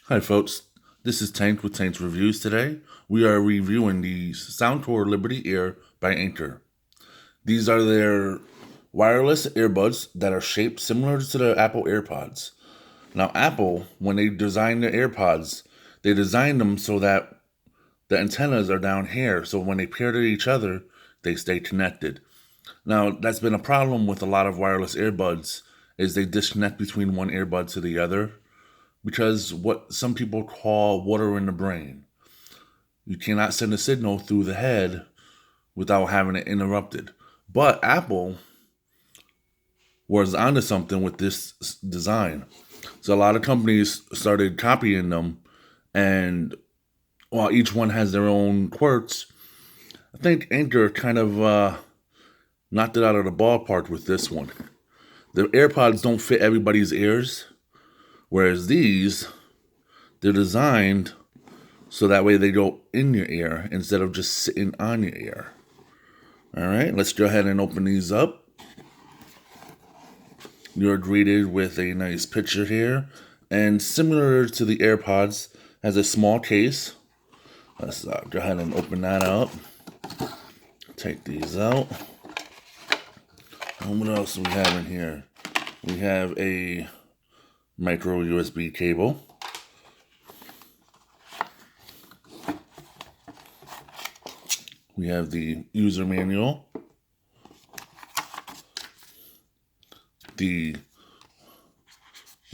Hi folks, this is Tank with Tank's Reviews today. We are reviewing the Soundcore Liberty Air by Anker. These are their wireless earbuds that are shaped similar to the Apple AirPods. Now Apple, when they designed their AirPods, they designed them so that the antennas are down here, so when they pair to each other, they stay connected. Now that's been a problem with a lot of wireless earbuds, is they disconnect between one earbud to the other because what some people call water in the brain. You cannot send a signal through the head without having it interrupted. But Apple was onto something with this design. So a lot of companies started copying them, and while each one has their own quirks, I think Anker kind of knocked it out of the ballpark with this one. The AirPods don't fit everybody's ears, whereas they're designed so that way they go in your ear instead of just sitting on your ear. All right, let's go ahead and open these up. You're greeted with a nice picture here, and similar to the AirPods, has a small case. Let's go ahead and open that up. Take these out. And what else do we have in here? We have a micro USB cable. We have the user manual.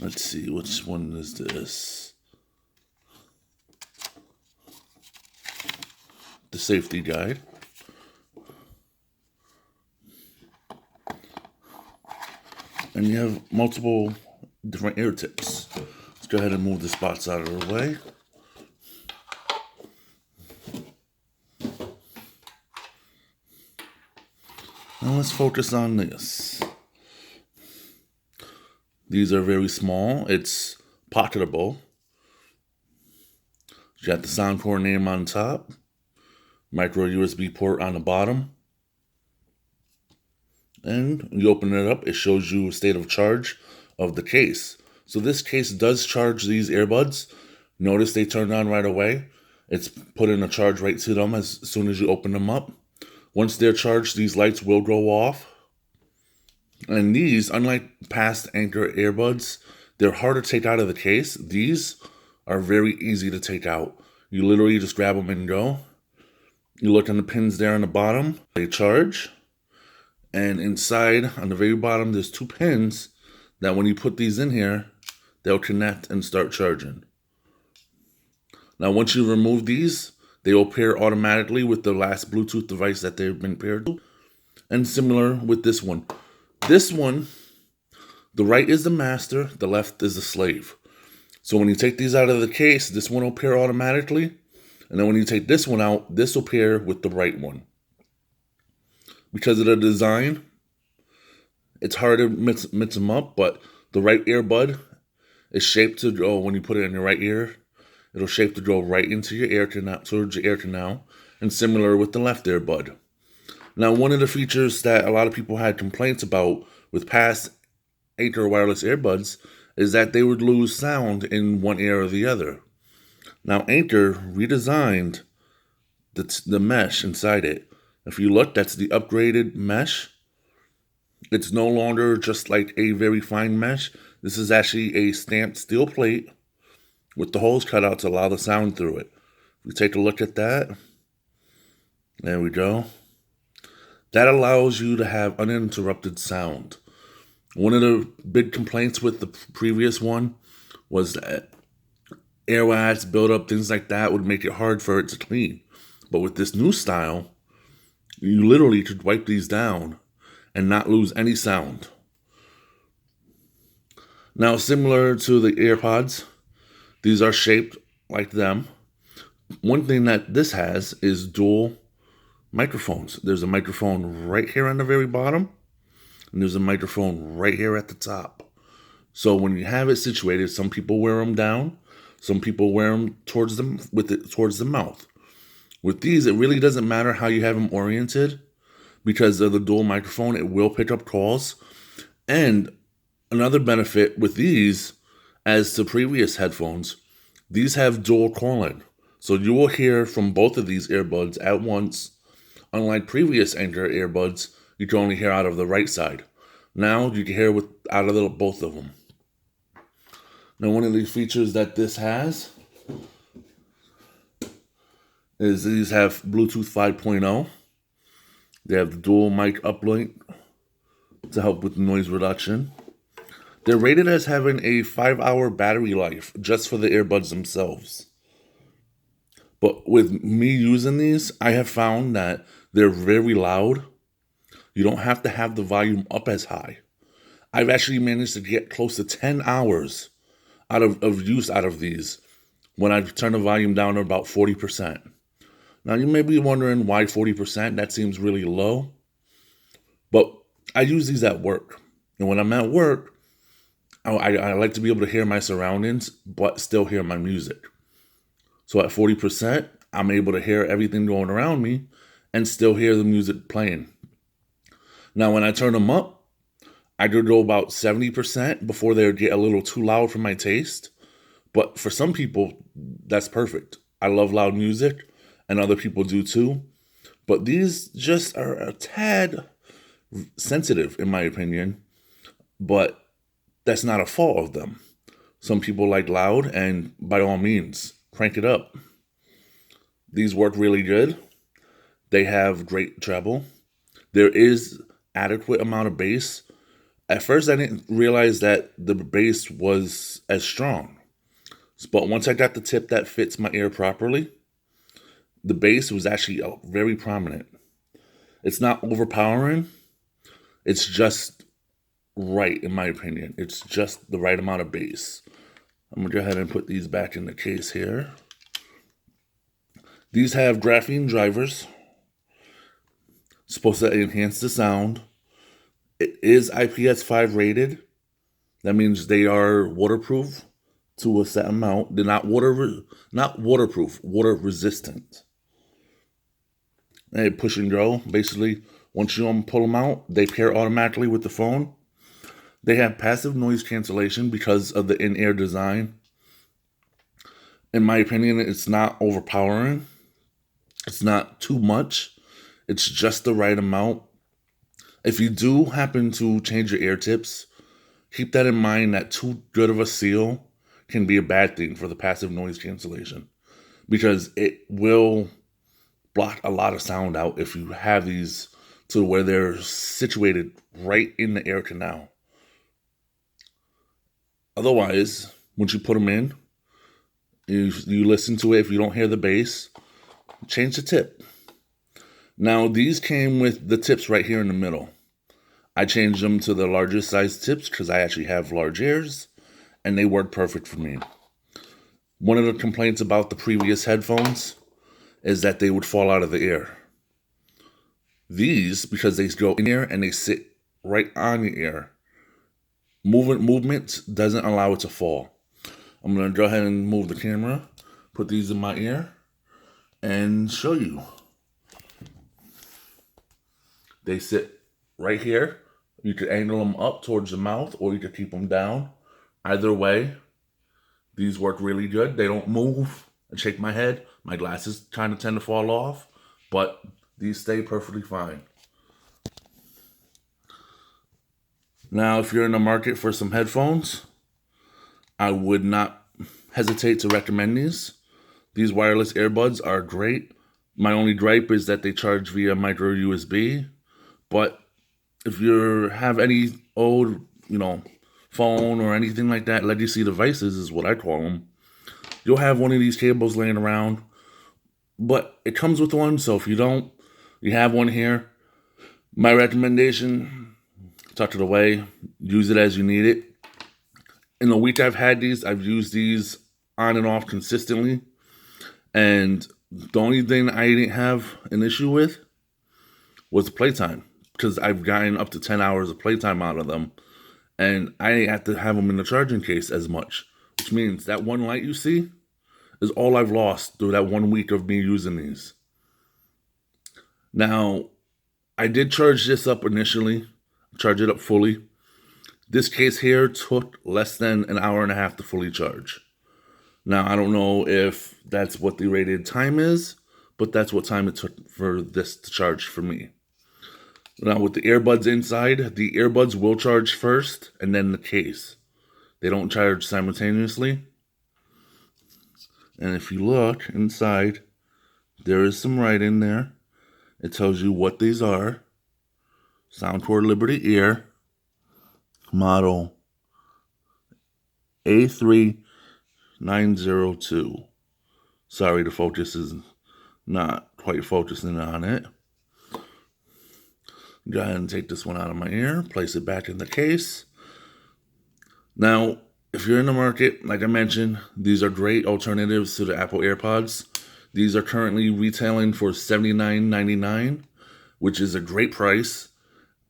Let's see, which one is this? The safety guide. And you have multiple different ear tips. Let's go ahead and move the spots out of the way. Now let's focus on this. These are very small. It's pocketable. You got the Soundcore name on top. Micro USB port on the bottom. And you open it up, it shows you a state of charge of the case. So this case does charge these earbuds. Notice they turned on right away. It's putting a charge right to them as soon as you open them up. Once they're charged, these lights will go off. And these, unlike past Anker earbuds, they're hard to take out of the case. These are very easy to take out. You literally just grab them and go. You look on the pins there on the bottom, they charge. And inside, on the very bottom, there's two pins that when you put these in here, they'll connect and start charging. Now, once you remove these, they will pair automatically with the last Bluetooth device that they've been paired to. And similar with this one. This one, the right is the master, the left is the slave. So when you take these out of the case, this one will pair automatically. And then when you take this one out, this will pair with the right one. Because of the design, it's hard to mix them up, but the right earbud is shaped to go, when you put it in your right ear, it'll shape to go right into your ear canal, towards your ear canal, and similar with the left earbud. Now, one of the features that a lot of people had complaints about with past Anker wireless earbuds is that they would lose sound in one ear or the other. Now, Anker redesigned the mesh inside it. If you look, that's the upgraded mesh. It's no longer just like a very fine mesh. This is actually a stamped steel plate with the holes cut out to allow the sound through it. If we take a look at that, there we go. That allows you to have uninterrupted sound. One of the big complaints with the previous one was that airwax, buildup, things like that would make it hard for it to clean. But with this new style, you literally could wipe these down and not lose any sound. Now, similar to the AirPods, these are shaped like them. One thing that this has is dual microphones. There's a microphone right here on the very bottom, and there's a microphone right here at the top. So when you have it situated, some people wear them down, some people wear them towards the mouth. With these, it really doesn't matter how you have them oriented. Because of the dual microphone, it will pick up calls. And another benefit with these, as to previous headphones, These have dual calling, so you will hear from both of these earbuds at once. Unlike previous Anker earbuds, you can only hear out of the right side. Now you can hear out of both of them. Now, one of the features that this has is these have Bluetooth 5.0. They have the dual mic uplink to help with noise reduction. They're rated as having a 5-hour battery life just for the earbuds themselves. But with me using these, I have found that they're very loud. You don't have to have the volume up as high. I've actually managed to get close to 10 hours of use out of these when I turn the volume down to about 40%. Now, you may be wondering why 40%? That seems really low. But I use these at work. And when I'm at work, I like to be able to hear my surroundings, but still hear my music. So at 40%, I'm able to hear everything going around me and still hear the music playing. Now, when I turn them up, I could go about 70% before they get a little too loud for my taste. But for some people, that's perfect. I love loud music, and other people do too. But these just are a tad sensitive, in my opinion. But that's not a fault of them. Some people like loud, and by all means, crank it up. These work really good. They have great treble. There is adequate amount of bass. At first, I didn't realize that the bass was as strong. But once I got the tip that fits my ear properly, the bass was actually very prominent. It's not overpowering. It's just right, in my opinion. It's just the right amount of bass. I'm going to go ahead and put these back in the case here. These have graphene drivers. It's supposed to enhance the sound. It is IPS5 rated. That means they are waterproof to a set amount. They're not waterproof, water resistant. They push and go. Basically, once you pull them out, they pair automatically with the phone. They have passive noise cancellation because of the in-ear design. In my opinion, it's not overpowering. It's not too much. It's just the right amount. If you do happen to change your ear tips, keep that in mind that too good of a seal can be a bad thing for the passive noise cancellation, because it will block a lot of sound out if you have these to where they're situated right in the ear canal. Otherwise, once you put them in, you listen to it. If you don't hear the bass, change the tip. Now, these came with the tips right here in the middle. I changed them to the largest size tips because I actually have large ears, and they work perfect for me. One of the complaints about the previous headphones is that they would fall out of the ear. These, because they go in here and they sit right on the ear, movement doesn't allow it to fall. I'm going to go ahead and move the camera, put these in my ear, and show you. They sit right here. You could angle them up towards the mouth, or you could keep them down. Either way, these work really good. They don't move and shake my head. My glasses kind of tend to fall off, but these stay perfectly fine. Now, if you're in the market for some headphones, I would not hesitate to recommend these. These wireless earbuds are great. My only gripe is that they charge via micro USB. But if you have any old, phone or anything like that, legacy devices is what I call them, you'll have one of these cables laying around. But it comes with one, so if you don't, you have one here. My recommendation, tuck it away, use it as you need it. In the week I've had these, I've used these on and off consistently. And the only thing I didn't have an issue with was Playtime, because I've gotten up to 10 hours of Playtime out of them. And I didn't have to have them in the charging case as much, which means that one light you see is all I've lost through that 1 week of me using these. Now, I did charge this up initially, charge it up fully. This case here took less than an hour and a half to fully charge. Now, I don't know if that's what the rated time is, but that's what time it took for this to charge for me. Now, with the earbuds inside, the earbuds will charge first and then the case. They don't charge simultaneously. And if you look inside, there is some writing there. It tells you what these are. Soundcore Liberty Air, model A3902. Sorry, the focus is not quite focusing on it. Go ahead and take this one out of my ear, place it back in the case. Now, if you're in the market, like I mentioned, these are great alternatives to the Apple AirPods. These are currently retailing for $79.99, which is a great price.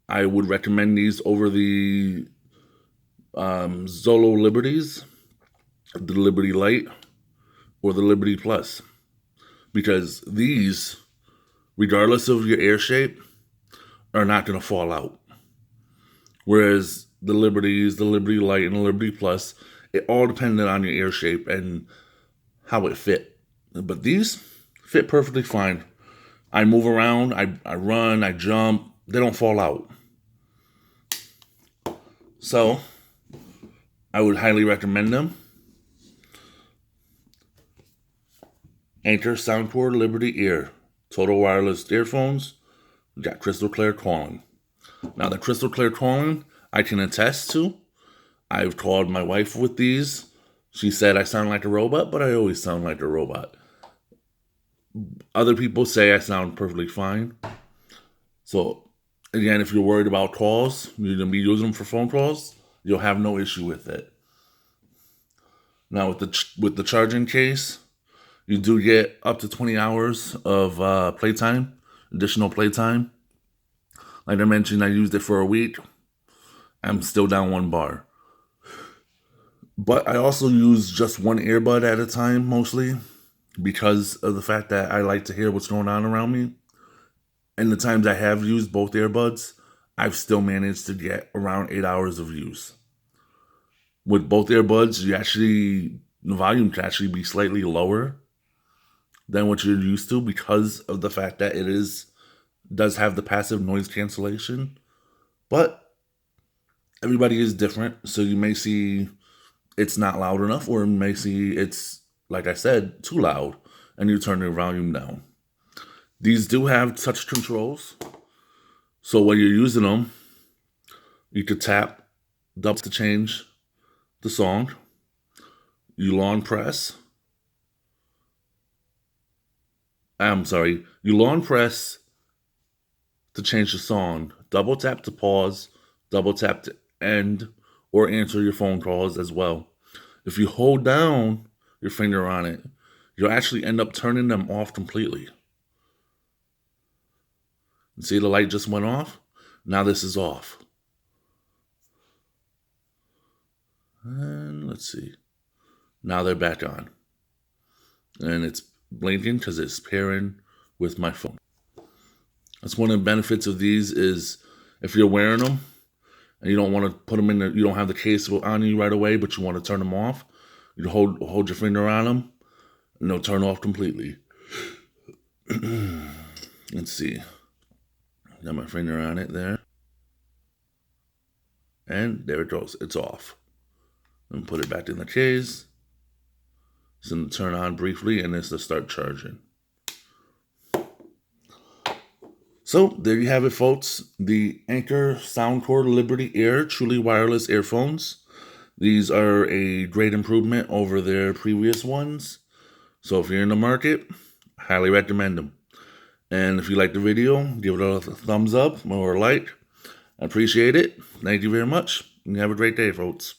I would recommend these over the Zolo Liberties, the Liberty Light, or the Liberty Plus. Because these, regardless of your air shape, are not going to fall out. Whereas the Liberties, the Liberty Light, and the Liberty Plus, it all depended on your air shape and how it fit. But these fit perfectly fine. I move around, I run, I jump. They don't fall out. So, I would highly recommend them. Ankers Soundcore Liberty Air. Total wireless earphones. We got crystal clear calling. Now, the crystal clear calling, I can attest to. I've called my wife with these. She said I sound like a robot, but I always sound like a robot. Other people say I sound perfectly fine. So, again, if you're worried about calls, you're going to be using them for phone calls, you'll have no issue with it. Now, with the charging case, you do get up to 20 hours of playtime, additional playtime. Like I mentioned, I used it for a week. I'm still down 1 bar. But I also use just one earbud at a time, mostly, because of the fact that I like to hear what's going on around me. And the times I have used both earbuds, I've still managed to get around 8 hours of use. With both earbuds, the volume can actually be slightly lower than what you're used to because of the fact that it does have the passive noise cancellation. But everybody is different, so you may see it's not loud enough, or you may see it's, like I said, too loud, and you turn your volume down. These do have touch controls, so when you're using them, you could tap double to change the song. You long press. You long press to change the song. Double tap to pause, double tap to end, or answer your phone calls as well. If you hold down your finger on it, you'll actually end up turning them off completely. See, the light just went off. Now this is off. And let's see. Now they're back on. And it's blinking because it's pairing with my phone. That's one of the benefits of these is if you're wearing them and you don't want to put them in you don't have the case on you right away, but you want to turn them off, you hold your finger on them and they'll turn off completely. Let's see. Got my finger on it there. And there it goes. It's off. And put it back in the case. It's going to turn on briefly and it's to start charging. So there you have it, folks. The Ankers Soundcore Liberty Air truly wireless earphones. These are a great improvement over their previous ones. So if you're in the market, highly recommend them. And if you like the video, give it a thumbs up or a like. I appreciate it. Thank you very much. And have a great day, folks.